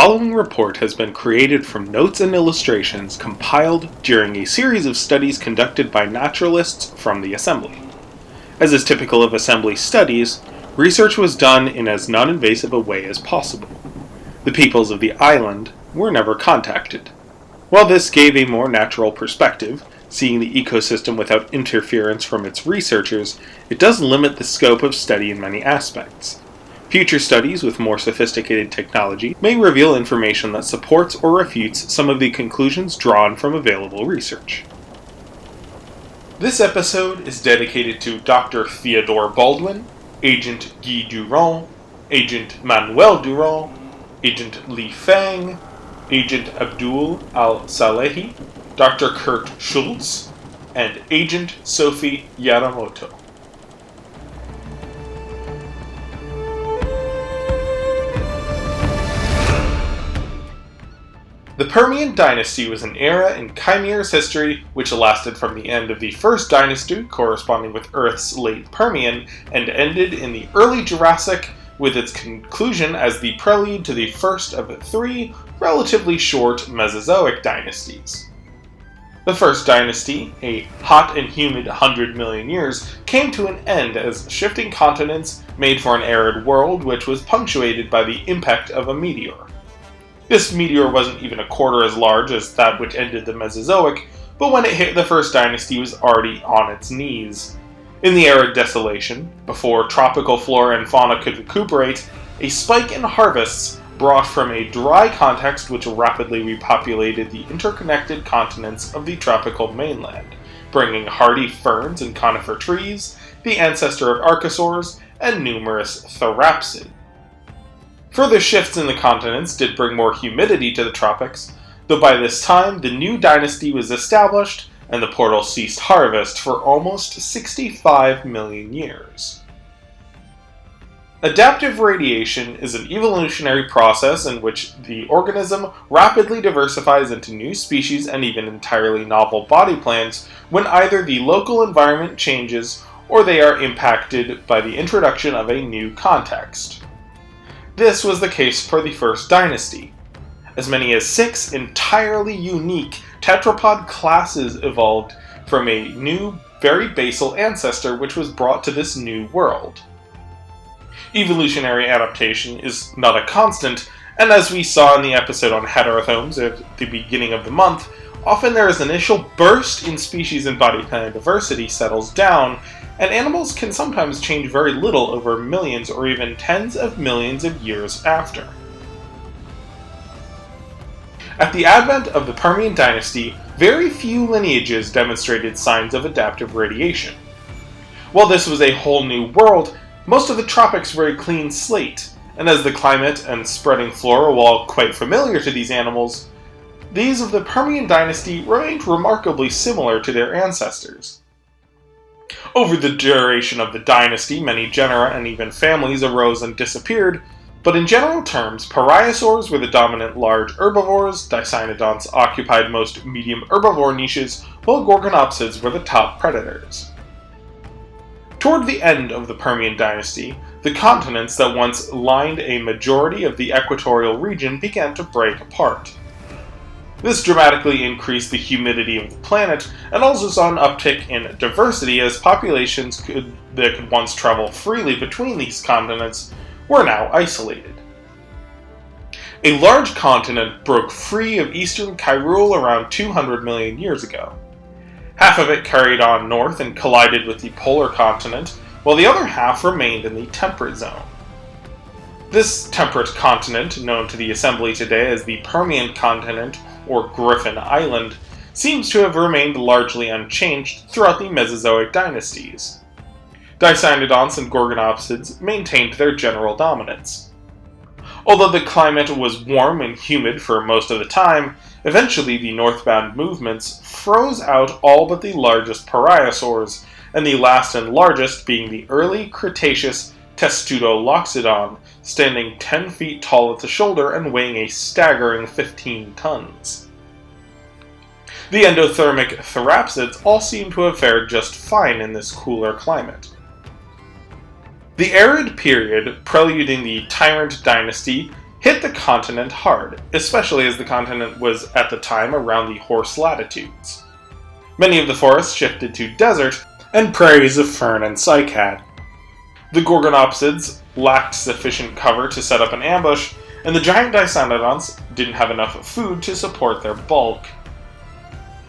following report has been created from notes and illustrations compiled during a series of studies conducted by naturalists from the Assembly. As is typical of Assembly studies, research was done in as non-invasive a way as possible. The peoples of the island were never contacted. While this gave a more natural perspective, seeing the ecosystem without interference from its researchers, it does limit the scope of study in many aspects. Future studies with more sophisticated technology may reveal information that supports or refutes some of the conclusions drawn from available research. This episode is dedicated to Dr. Theodore Baldwin, Agent Guy Durand, Agent Manuel Durand, Agent Li Fang, Agent Abdul Al-Salehi, Dr. Kurt Schultz, and Agent Sophie Yamamoto. The Permian dynasty was an era in Kaimere's history which lasted from the end of the First Dynasty, corresponding with Earth's late Permian, and ended in the early Jurassic, with its conclusion as the prelude to the first of three relatively short Mesozoic dynasties. The First Dynasty, a hot and humid 100 million years, came to an end as shifting continents made for an arid world which was punctuated by the impact of a meteor. This meteor wasn't even a quarter as large as that which ended the Mesozoic, but when it hit the First Dynasty it was already on its knees. In the arid desolation, before tropical flora and fauna could recuperate, a spike in harvests brought from a dry context which rapidly repopulated the interconnected continents of the tropical mainland, bringing hardy ferns and conifer trees, the ancestor of archosaurs, and numerous therapsids. Further shifts in the continents did bring more humidity to the tropics, though by this time the new dynasty was established and the portal ceased harvest for almost 65 million years. Adaptive radiation is an evolutionary process in which the organism rapidly diversifies into new species and even entirely novel body plans when either the local environment changes or they are impacted by the introduction of a new context. This was the case for the First Dynasty. As many as 6 entirely unique tetrapod classes evolved from a new, very basal ancestor which was brought to this new world. Evolutionary adaptation is not a constant, and as we saw in the episode on heterotherms at the beginning of the month, often there is an initial burst in species and body plan diversity settles down, and animals can sometimes change very little over millions or even tens of millions of years after. At the advent of the Permian dynasty, very few lineages demonstrated signs of adaptive radiation. While this was a whole new world, most of the tropics were a clean slate, and as the climate and spreading flora were all quite familiar to these animals, these of the Permian dynasty remained remarkably similar to their ancestors. Over the duration of the dynasty, many genera and even families arose and disappeared, but in general terms, pariasaurs were the dominant large herbivores, Dicynodonts occupied most medium herbivore niches, while gorgonopsids were the top predators. Toward the end of the Permian dynasty, the continents that once lined a majority of the equatorial region began to break apart. This dramatically increased the humidity of the planet and also saw an uptick in diversity as populations that could once travel freely between these continents were now isolated. A large continent broke free of eastern Kyrule around 200 million years ago. Half of it carried on north and collided with the polar continent, while the other half remained in the temperate zone. This temperate continent, known to the Assembly today as the Permian continent or Griffin Island, seems to have remained largely unchanged throughout the Mesozoic dynasties. Dicynodonts and gorgonopsids maintained their general dominance. Although the climate was warm and humid for most of the time, eventually the northbound movements froze out all but the largest pariasaurs, and the last and largest being the early Cretaceous Testudoloxodon, standing 10 feet tall at the shoulder and weighing a staggering 15 tons. The endothermic therapsids all seem to have fared just fine in this cooler climate. The arid period preluding the Tyrant dynasty hit the continent hard, especially as the continent was at the time around the horse latitudes. Many of the forests shifted to desert and prairies of fern and cycad. The Gorgonopsids lacked sufficient cover to set up an ambush, and the giant Dicynodonts didn't have enough food to support their bulk.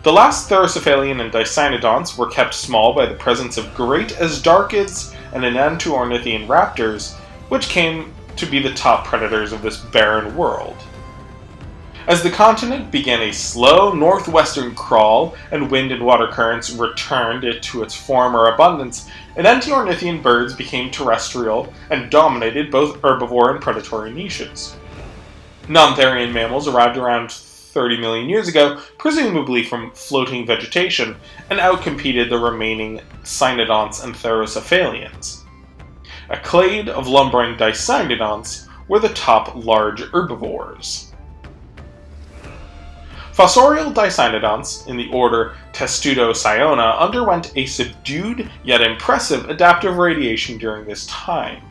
The last Therapsids and Dicynodonts were kept small by the presence of great Asdarchids and Enantiornithian raptors, which came to be the top predators of this barren world. As the continent began a slow northwestern crawl and wind and water currents returned it to its former abundance, Enantiornithian birds became terrestrial and dominated both herbivore and predatory niches. Non-therian mammals arrived around 30 million years ago, presumably from floating vegetation, and outcompeted the remaining Cynodonts and Therapsids. A clade of lumbering Dicynodonts were the top large herbivores. Fossorial Dicynodonts in the order Testudocyanna underwent a subdued yet impressive adaptive radiation during this time.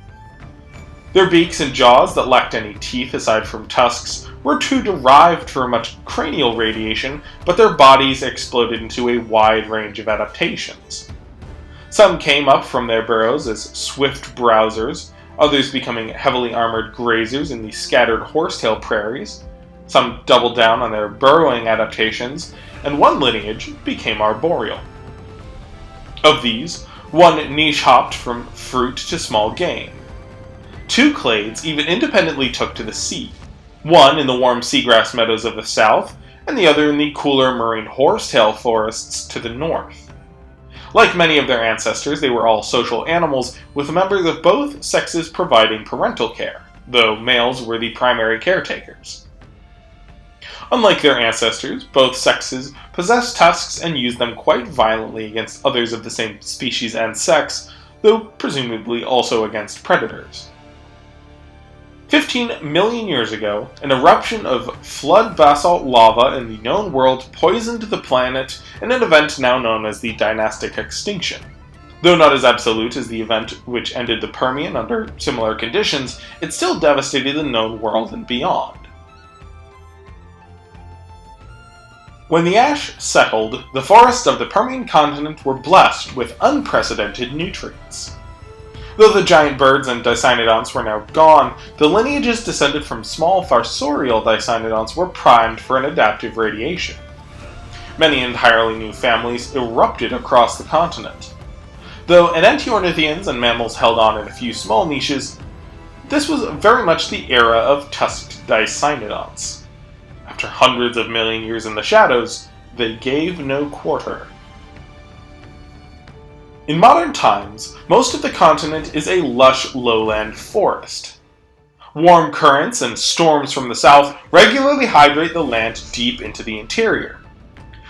Their beaks and jaws that lacked any teeth aside from tusks were too derived for much cranial radiation, but their bodies exploded into a wide range of adaptations. Some came up from their burrows as swift browsers, others becoming heavily armored grazers in the scattered horsetail prairies. Some doubled down on their burrowing adaptations, and one lineage became arboreal. Of these, one niche hopped from fruit to small game. Two clades even independently took to the sea, one in the warm seagrass meadows of the south, and the other in the cooler marine horsetail forests to the north. Like many of their ancestors, they were all social animals, with members of both sexes providing parental care, though males were the primary caretakers. Unlike their ancestors, both sexes possessed tusks and used them quite violently against others of the same species and sex, though presumably also against predators. 15 million years ago, an eruption of flood basalt lava in the known world poisoned the planet in an event now known as the Dynastic extinction. Though not as absolute as the event which ended the Permian under similar conditions, it still devastated the known world and beyond. When the ash settled, the forests of the Permian continent were blessed with unprecedented nutrients. Though the giant birds and Dicynodonts were now gone, the lineages descended from small fossorial Dicynodonts were primed for an adaptive radiation. Many entirely new families erupted across the continent. Though Enantiornithians and mammals held on in a few small niches, this was very much the era of tusked Dicynodonts. After hundreds of million years in the shadows, they gave no quarter. In modern times, most of the continent is a lush lowland forest. Warm currents and storms from the south regularly hydrate the land deep into the interior.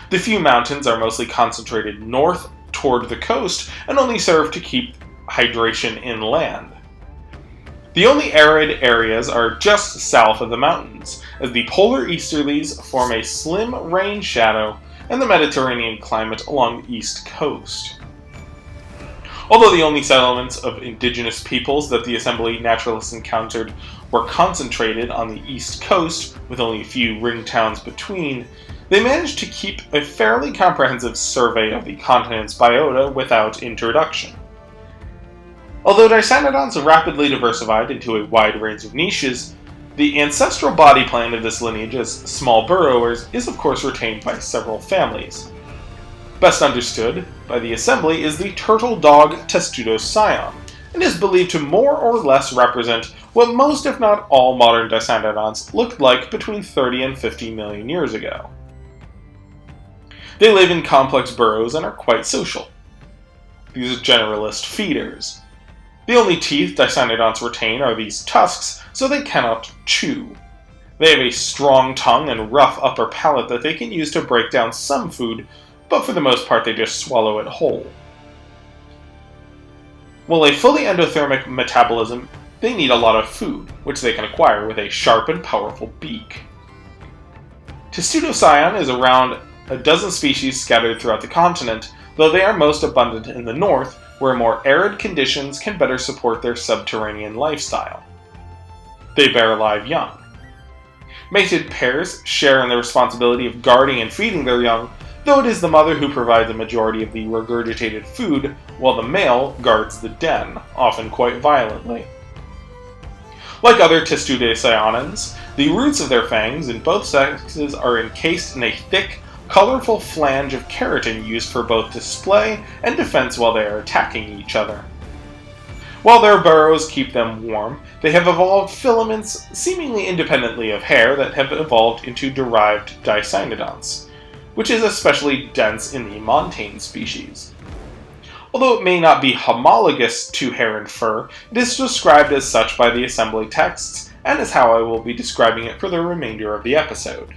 The few mountains are mostly concentrated north toward the coast and only serve to keep hydration inland. The only arid areas are just south of the mountains, as the polar easterlies form a slim rain shadow and the Mediterranean climate along the east coast. Although the only settlements of indigenous peoples that the assembly naturalists encountered were concentrated on the east coast, with only a few ring towns between, they managed to keep a fairly comprehensive survey of the continent's biota without introduction. Although Dicynodonts rapidly diversified into a wide range of niches, the ancestral body plan of this lineage as small burrowers is of course retained by several families. Best understood by the assembly is the turtle dog Testudocyan, and is believed to more or less represent what most if not all modern Dicynodonts looked like between 30 and 50 million years ago. They live in complex burrows and are quite social. These are generalist feeders. The only teeth Dicynodonts retain are these tusks, so they cannot chew. They have a strong tongue and rough upper palate that they can use to break down some food, but for the most part they just swallow it whole. While a fully endothermic metabolism, they need a lot of food, which they can acquire with a sharp and powerful beak. Testudocyan is around a dozen species scattered throughout the continent, though they are most abundant in the north, where more arid conditions can better support their subterranean lifestyle. They bear live young. Mated pairs share in the responsibility of guarding and feeding their young, though it is the mother who provides the majority of the regurgitated food, while the male guards the den, often quite violently. Like other Testudocyanins, the roots of their fangs in both sexes are encased in a thick, colorful flange of keratin used for both display and defense while they are attacking each other. While their burrows keep them warm, they have evolved filaments seemingly independently of hair that have evolved into derived Dicynodonts, which is especially dense in the montane species. Although it may not be homologous to hair and fur, it is described as such by the assembly texts, and is how I will be describing it for the remainder of the episode.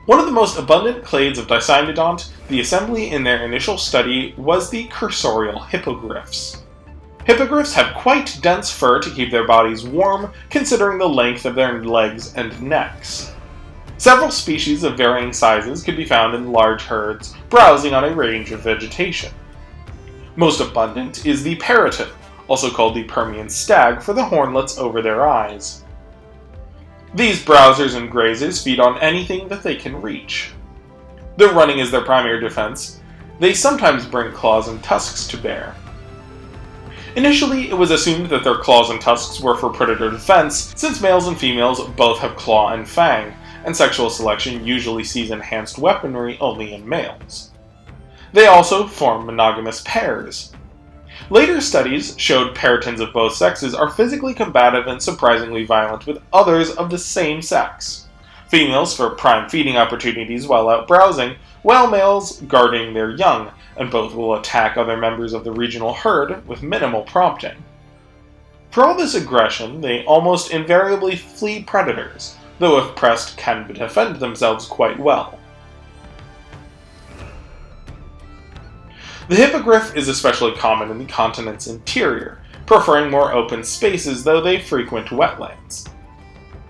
One of the most abundant clades of Dicynodont, the assembly in their initial study was the cursorial hippogriffs. Hippogriffs have quite dense fur to keep their bodies warm, considering the length of their legs and necks. Several species of varying sizes could be found in large herds, browsing on a range of vegetation. Most abundant is the paraton, also called the Permian stag for the hornlets over their eyes. These browsers and grazers feed on anything that they can reach. Though running is their primary defense, they sometimes bring claws and tusks to bear. Initially, it was assumed that their claws and tusks were for predator defense, since males and females both have claw and fang, and sexual selection usually sees enhanced weaponry only in males. They also form monogamous pairs. Later studies showed paratons of both sexes are physically combative and surprisingly violent with others of the same sex. Females for prime feeding opportunities while out browsing, while males guarding their young, and both will attack other members of the regional herd with minimal prompting. For all this aggression, they almost invariably flee predators, though if pressed can defend themselves quite well. The hippogriff is especially common in the continent's interior, preferring more open spaces though they frequent wetlands.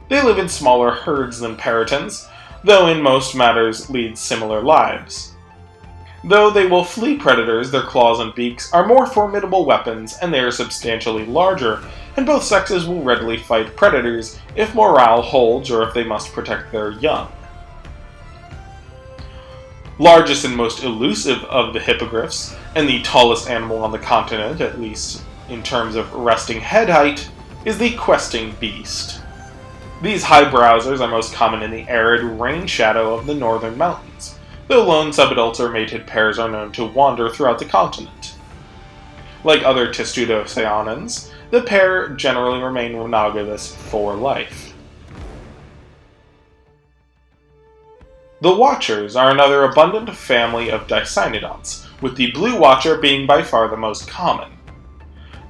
They live in smaller herds than paratons, though in most matters lead similar lives. Though they will flee predators, their claws and beaks are more formidable weapons and they are substantially larger, and both sexes will readily fight predators if morale holds or if they must protect their young. Largest and most elusive of the hippogriffs, and the tallest animal on the continent, at least in terms of resting head height, is the questing beast. These high browsers are most common in the arid rain shadow of the northern mountains, though lone subadults or mated pairs are known to wander throughout the continent. Like other Testudocyanins, the pair generally remain monogamous for life. The Watchers are another abundant family of Dicynodonts, with the blue watcher being by far the most common.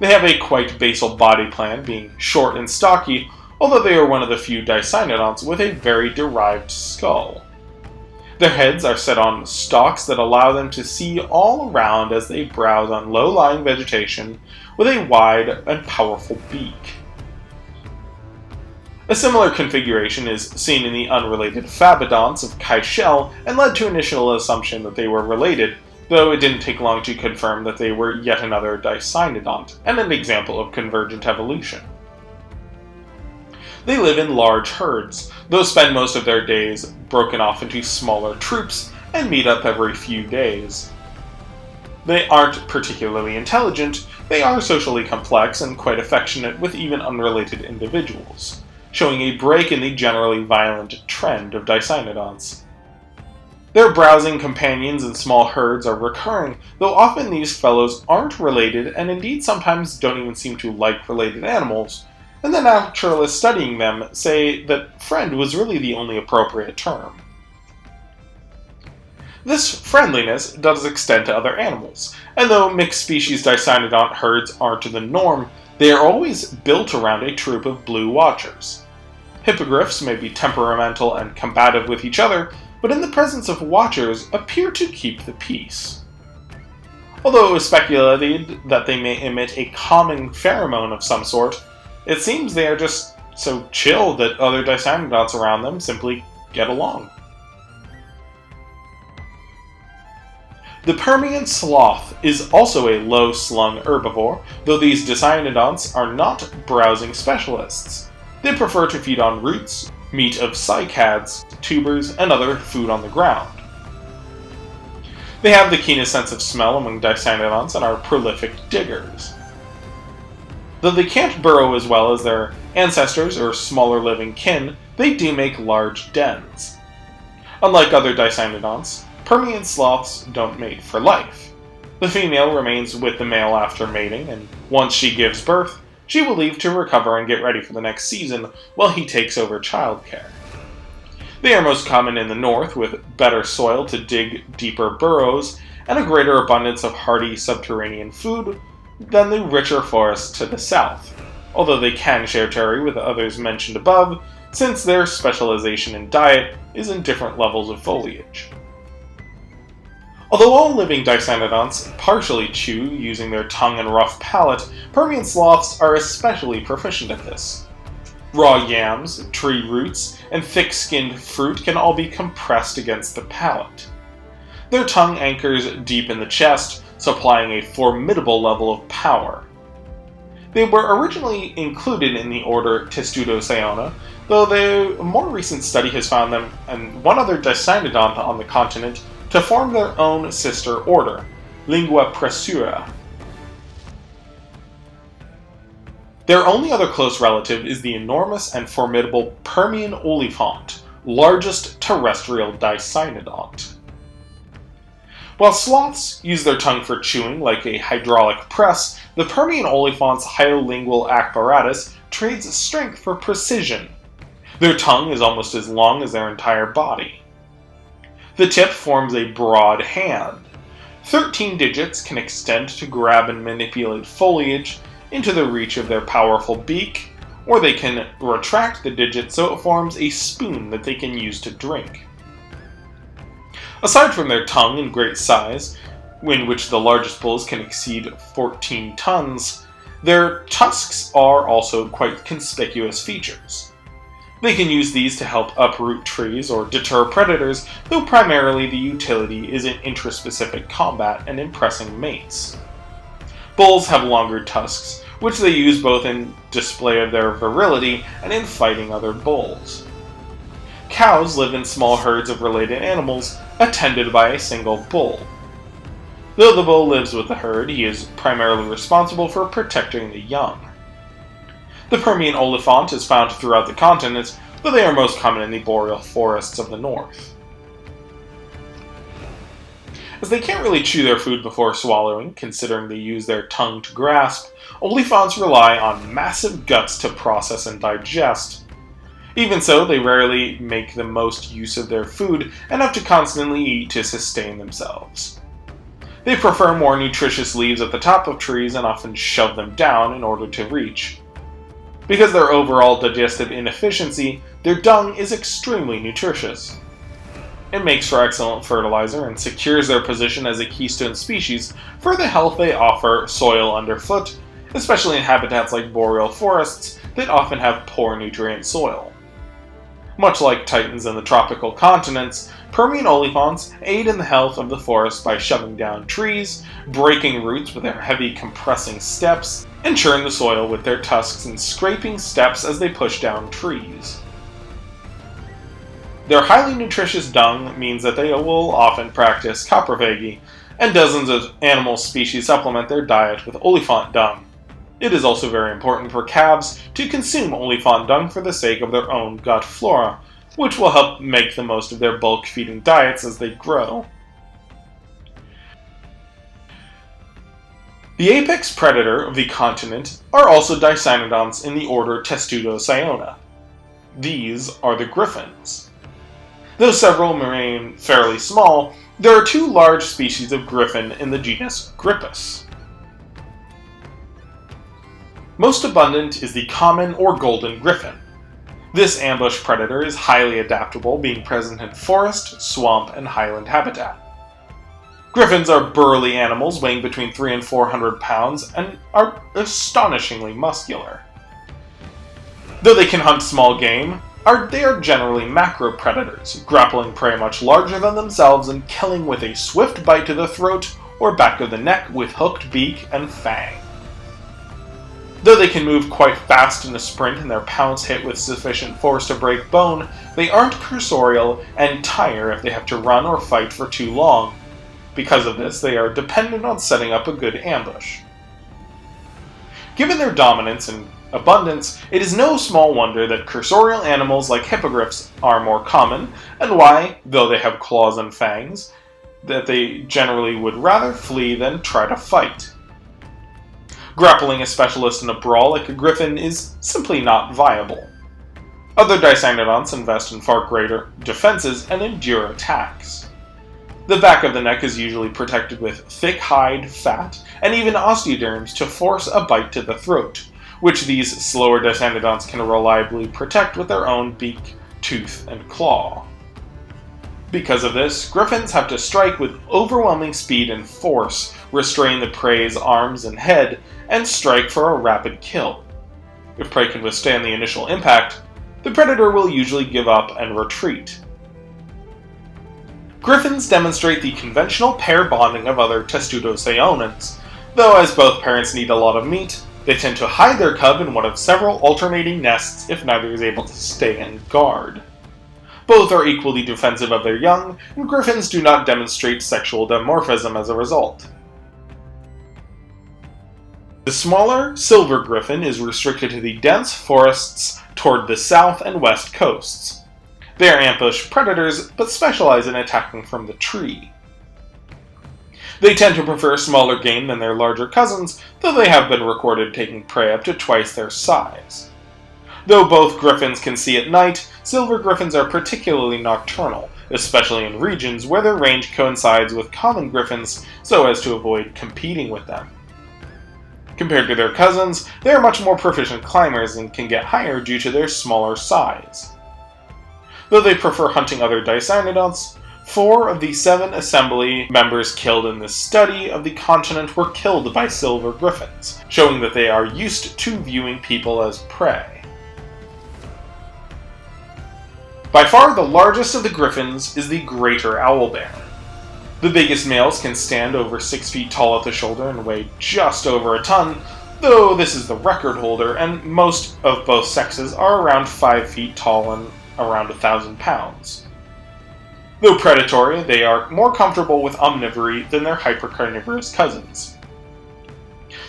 They have a quite basal body plan, being short and stocky, although they are one of the few Dicynodonts with a very derived skull. Their heads are set on stalks that allow them to see all around as they browse on low-lying vegetation with a wide and powerful beak. A similar configuration is seen in the unrelated Fabodonts of Kaishel and led to initial assumption that they were related, though it didn't take long to confirm that they were yet another Dicynodont and an example of convergent evolution. They live in large herds, though spend most of their days broken off into smaller troops and meet up every few days. They aren't particularly intelligent, they are socially complex and quite affectionate with even unrelated individuals, showing a break in the generally violent trend of Dicynodonts. Their browsing companions in small herds are recurring, though often these fellows aren't related and indeed sometimes don't even seem to like related animals, and the naturalists studying them say that friend was really the only appropriate term. This friendliness does extend to other animals, and though mixed species Dicynodont herds aren't the norm, they are always built around a troop of blue watchers. Hippogriffs may be temperamental and combative with each other, but in the presence of watchers appear to keep the peace. Although it was speculated that they may emit a calming pheromone of some sort, it seems they are just so chill that other Dicynodonts around them simply get along. The Permian sloth is also a low-slung herbivore, though these Dicynodonts are not browsing specialists. They prefer to feed on roots, meat of cycads, tubers, and other food on the ground. They have the keenest sense of smell among Dicynodonts and are prolific diggers. Though they can't burrow as well as their ancestors or smaller living kin, they do make large dens. Unlike other Dicynodonts, Permian sloths don't mate for life. The female remains with the male after mating, and once she gives birth, she will leave to recover and get ready for the next season while he takes over childcare. They are most common in the north, with better soil to dig deeper burrows and a greater abundance of hardy subterranean food than the richer forests to the south, although they can share territory with others mentioned above, since their specialization in diet is in different levels of foliage. Although all living Dicynodonts partially chew using their tongue and rough palate, Permian sloths are especially proficient at this. Raw yams, tree roots, and thick-skinned fruit can all be compressed against the palate. Their tongue anchors deep in the chest, supplying a formidable level of power. They were originally included in the order Testudocyona, though a more recent study has found them and one other Dicynodont on the continent to form their own sister order, Lingua Pressura. Their only other close relative is the enormous and formidable Permian oliphant, largest terrestrial Dicynodont. While sloths use their tongue for chewing like a hydraulic press, the Permian oliphant's hyolingual apparatus trades strength for precision. Their tongue is almost as long as their entire body. The tip forms a broad hand. 13 digits can extend to grab and manipulate foliage into the reach of their powerful beak, or they can retract the digit so it forms a spoon that they can use to drink. Aside from their tongue and great size, in which the largest bulls can exceed 14 tons, their tusks are also quite conspicuous features. They can use these to help uproot trees or deter predators, though primarily the utility is in intraspecific combat and impressing mates. Bulls have longer tusks, which they use both in display of their virility and in fighting other bulls. Cows live in small herds of related animals, attended by a single bull. Though the bull lives with the herd, he is primarily responsible for protecting the young. The Permian oliphant is found throughout the continent, though they are most common in the boreal forests of the north. As they can't really chew their food before swallowing, considering they use their tongue to grasp, oliphants rely on massive guts to process and digest. Even so, they rarely make the most use of their food and have to constantly eat to sustain themselves. They prefer more nutritious leaves at the top of trees and often shove them down in order to reach. Because of their overall digestive inefficiency, their dung is extremely nutritious. It makes for excellent fertilizer and secures their position as a keystone species for the health they offer soil underfoot, especially in habitats like boreal forests that often have poor nutrient soil. Much like titans in the tropical continents, Permian oliphants aid in the health of the forest by shoving down trees, breaking roots with their heavy compressing steps, and churn the soil with their tusks and scraping steps as they push down trees. Their highly nutritious dung means that they will often practice coprophagy, and dozens of animal species supplement their diet with oliphant dung. It is also very important for calves to consume oliphant dung for the sake of their own gut flora, which will help make the most of their bulk-feeding diets as they grow. The apex predator of the continent are also Dicynodonts in the order Testudocyona. These are the Griffins. Though several remain fairly small, there are two large species of griffin in the genus Grippus. Most abundant is the common or golden griffin. This ambush predator is highly adaptable, being present in forest, swamp, and highland habitat. Griffins are burly animals weighing between 300 and 400 pounds and are astonishingly muscular. Though they can hunt small game, they are generally macro predators, grappling prey much larger than themselves and killing with a swift bite to the throat or back of the neck with hooked beak and fang. Though they can move quite fast in a sprint and their pounce hit with sufficient force to break bone, they aren't cursorial and tire if they have to run or fight for too long. Because of this, they are dependent on setting up a good ambush. Given their dominance and abundance, it is no small wonder that cursorial animals like hippogriffs are more common, and why, though they have claws and fangs, that they generally would rather flee than try to fight. Grappling a specialist in a brawl like a griffin is simply not viable. Other Dicynodonts invest in far greater defenses and endure attacks. The back of the neck is usually protected with thick hide, fat, and even osteoderms to force a bite to the throat, which these slower Dicynodonts can reliably protect with their own beak, tooth, and claw. Because of this, griffins have to strike with overwhelming speed and force, restrain the prey's arms and head, and strike for a rapid kill. If prey can withstand the initial impact, the predator will usually give up and retreat. Griffins demonstrate the conventional pair bonding of other testudoceanans, though as both parents need a lot of meat, they tend to hide their cub in one of several alternating nests if neither is able to stay and guard. Both are equally defensive of their young, and griffins do not demonstrate sexual dimorphism as a result. The smaller silver griffin is restricted to the dense forests toward the south and west coasts. They are ambush predators, but specialize in attacking from the tree. They tend to prefer smaller game than their larger cousins, though they have been recorded taking prey up to twice their size. Though both griffins can see at night, silver griffins are particularly nocturnal, especially in regions where their range coincides with common griffins so as to avoid competing with them. Compared to their cousins, they are much more proficient climbers and can get higher due to their smaller size. Though they prefer hunting other Dicynodonts, 4 of the 7 assembly members killed in this study of the continent were killed by silver griffins, showing that they are used to viewing people as prey. By far the largest of the griffins is the greater owlbear. The biggest males can stand over 6 feet tall at the shoulder and weigh just over a ton, though this is the record holder, and most of both sexes are around 5 feet tall and around 1,000 pounds. Though predatory, they are more comfortable with omnivory than their hypercarnivorous cousins.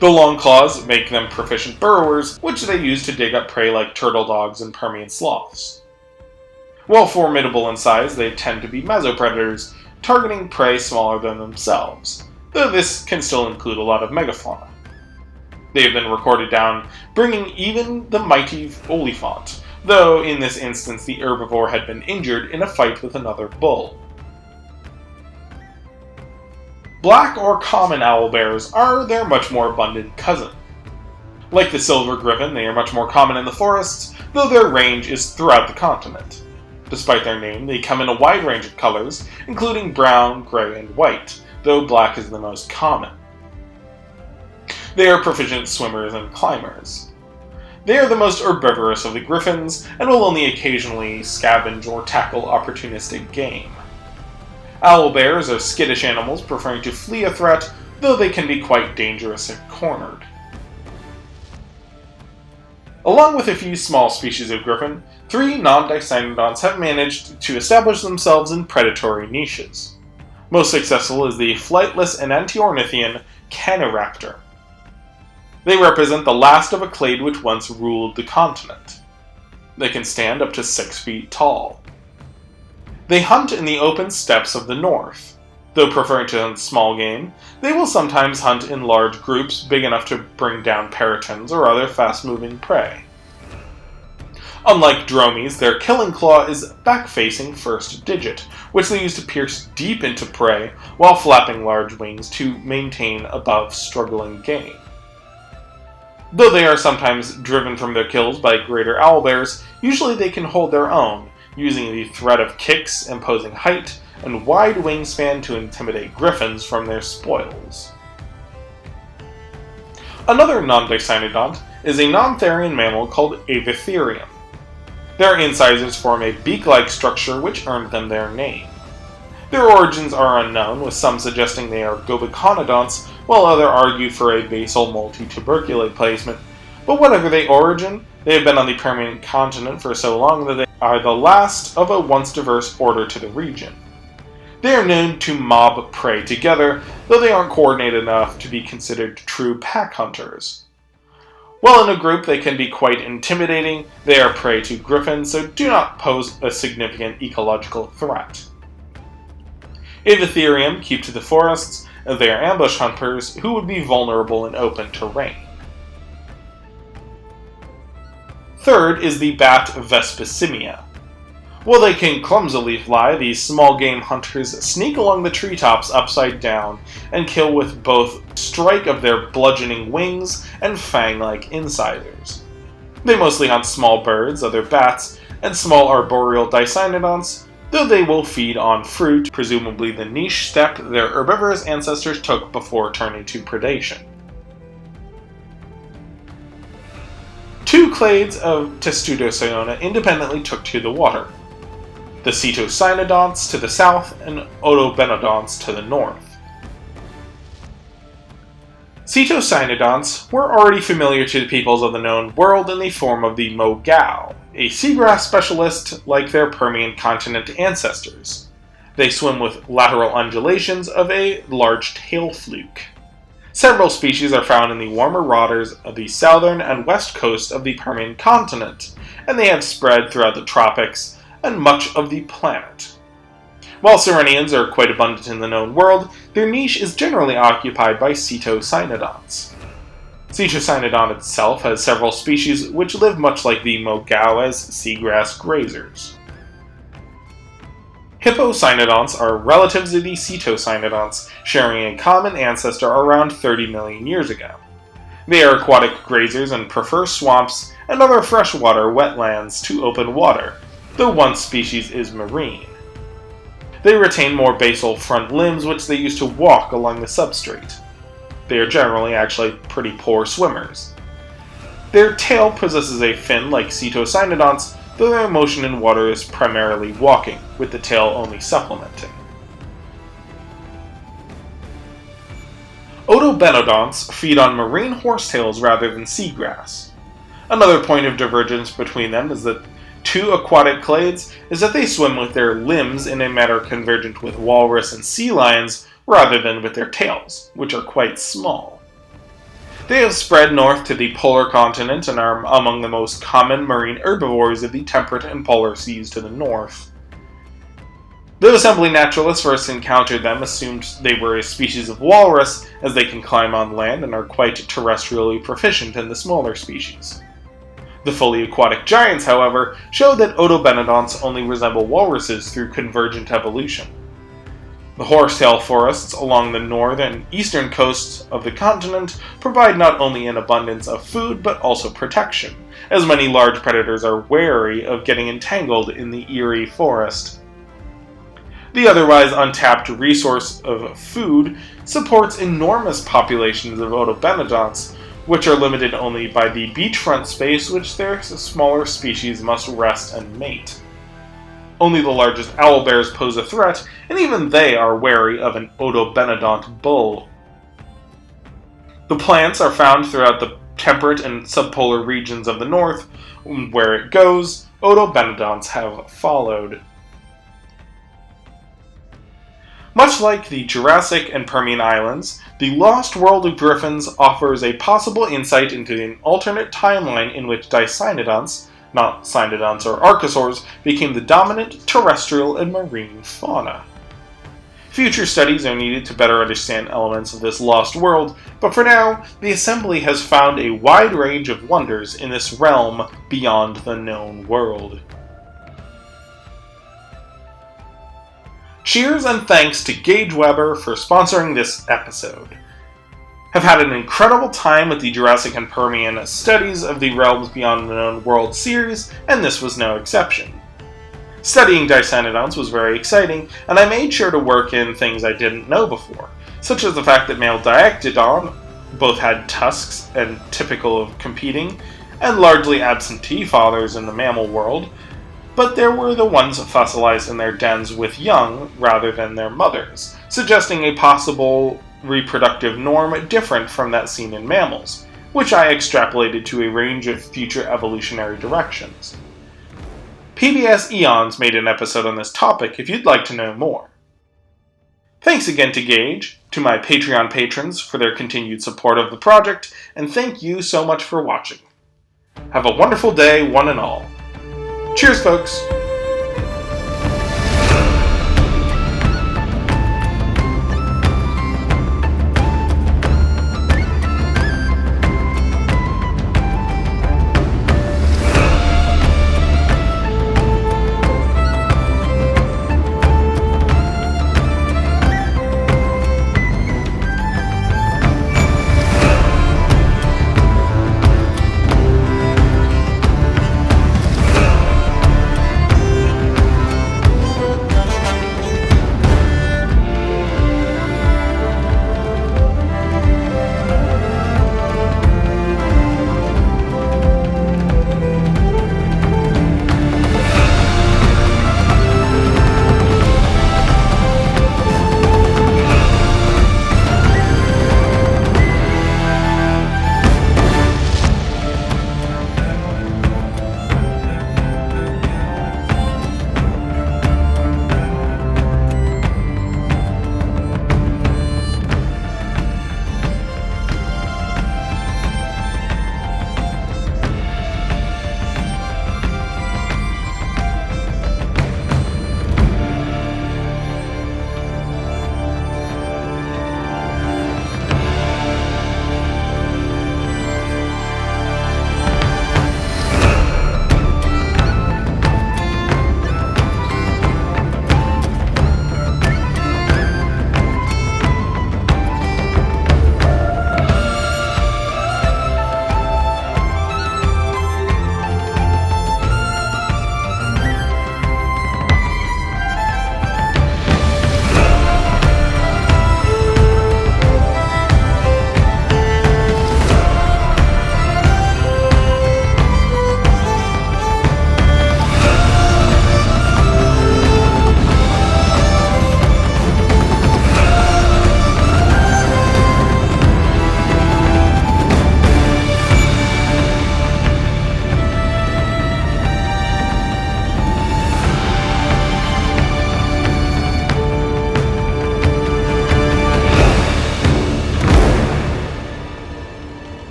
The long claws make them proficient burrowers, which they use to dig up prey like turtle dogs and Permian sloths. While formidable in size, they tend to be mesopredators, targeting prey smaller than themselves, though this can still include a lot of megafauna. They have been recorded down, bringing even the mighty olifant, though in this instance the herbivore had been injured in a fight with another bull. Black or common owlbears are their much more abundant cousin. Like the silver griffin, they are much more common in the forests, though their range is throughout the continent. Despite their name, they come in a wide range of colors, including brown, gray, and white, though black is the most common. They are proficient swimmers and climbers. They are the most herbivorous of the griffins, and will only occasionally scavenge or tackle opportunistic game. Owlbears are skittish animals preferring to flee a threat, though they can be quite dangerous if cornered. Along with a few small species of griffin, 3 non-Dicynodonts have managed to establish themselves in predatory niches. Most successful is the flightless enantiornithian Caenoraptor. They represent the last of a clade which once ruled the continent. They can stand up to 6 feet tall. They hunt in the open steppes of the north. Though preferring to hunt small game, they will sometimes hunt in large groups big enough to bring down peritons or other fast-moving prey. Unlike dromies, their killing claw is back-facing first digit, which they use to pierce deep into prey while flapping large wings to maintain above struggling game. Though they are sometimes driven from their kills by greater owlbears, usually they can hold their own, using the threat of kicks, imposing height, and wide wingspan to intimidate griffins from their spoils. Another non-Dicynodont is a non-therian mammal called Avitherium. Their incisors form a beak-like structure which earned them their name. Their origins are unknown, with some suggesting they are Gobiconodonts, while others argue for a basal multituberculate placement, But whatever their origin, they have been on the Permian continent for so long that they are the last of a once diverse order to the region. They are known to mob prey together, though they aren't coordinated enough to be considered true pack hunters. While in a group they can be quite intimidating, they are prey to griffins, so do not pose a significant ecological threat. If Ethereum keep to the forests, they are ambush hunters who would be vulnerable in open terrain. Third is the bat Vespissimia. While they can clumsily fly, these small game hunters sneak along the treetops upside down and kill with both strike of their bludgeoning wings and fang-like incisors. They mostly hunt small birds, other bats, and small arboreal Dicynodonts, though they will feed on fruit, presumably the niche step their herbivorous ancestors took before turning to predation. Two clades of Testudocyona independently took to the water. The Cetocynodonts to the south and Odobenodonts to the north. Cetocynodonts were already familiar to the peoples of the known world in the form of the mogao, a seagrass specialist like their Permian continent ancestors. They swim with lateral undulations of a large tail fluke. Several species are found in the warmer waters of the southern and west coast of the Permian continent, and they have spread throughout the tropics and much of the planet. While Sirenians are quite abundant in the known world, their niche is generally occupied by Cetocynodonts. Cetocynodont itself has several species which live much like the mogao as seagrass grazers. Hippocynodonts are relatives of the Cetocynodonts, sharing a common ancestor around 30 million years ago. They are aquatic grazers and prefer swamps and other freshwater wetlands to open water, though one species is marine. They retain more basal front limbs which they use to walk along the substrate. They are generally actually pretty poor swimmers. Their tail possesses a fin like Cetocynodonts, though their motion in water is primarily walking, with the tail only supplementing. Odobenodonts feed on marine horsetails rather than seagrass. Another point of divergence between them is that two aquatic clades is that they swim with their limbs in a manner convergent with walrus and sea lions rather than with their tails, which are quite small. They have spread north to the polar continent and are among the most common marine herbivores of the temperate and polar seas to the north. Though assembly naturalists first encountered them assumed they were a species of walrus, as they can climb on land and are quite terrestrially proficient in the smaller species. The fully aquatic giants, however, show that Odobenodonts only resemble walruses through convergent evolution. The horsetail forests along the northern and eastern coasts of the continent provide not only an abundance of food but also protection, as many large predators are wary of getting entangled in the eerie forest. The otherwise untapped resource of food supports enormous populations of Odobenodonts, which are limited only by the beachfront space which their smaller species must rest and mate. Only the largest owlbears pose a threat, and even they are wary of an Odobenodont bull. The plants are found throughout the temperate and subpolar regions of the north. Where it goes, Odobenodonts have followed. Much like the Jurassic and Permian islands, the Lost World of Griffins offers a possible insight into an alternate timeline in which Dicynodonts, not Cynodonts or Archosaurs, became the dominant terrestrial and marine fauna. Future studies are needed to better understand elements of this lost world, but for now, the Assembly has found a wide range of wonders in this realm beyond the known world. Cheers and thanks to Gage Weber for sponsoring this episode. Have had an incredible time with the Jurassic and Permian studies of the Realms Beyond the Known World series, and this was no exception. Studying Dicynodonts was very exciting, and I made sure to work in things I didn't know before, such as the fact that male Diectodon both had tusks and typical of competing, and largely absentee fathers in the mammal world, but there were the ones fossilized in their dens with young rather than their mothers, suggesting a possible reproductive norm different from that seen in mammals, which I extrapolated to a range of future evolutionary directions. PBS Eons made an episode on this topic if you'd like to know more. Thanks again to Gage, to my Patreon patrons for their continued support of the project, and thank you so much for watching. Have a wonderful day, one and all. Cheers, folks!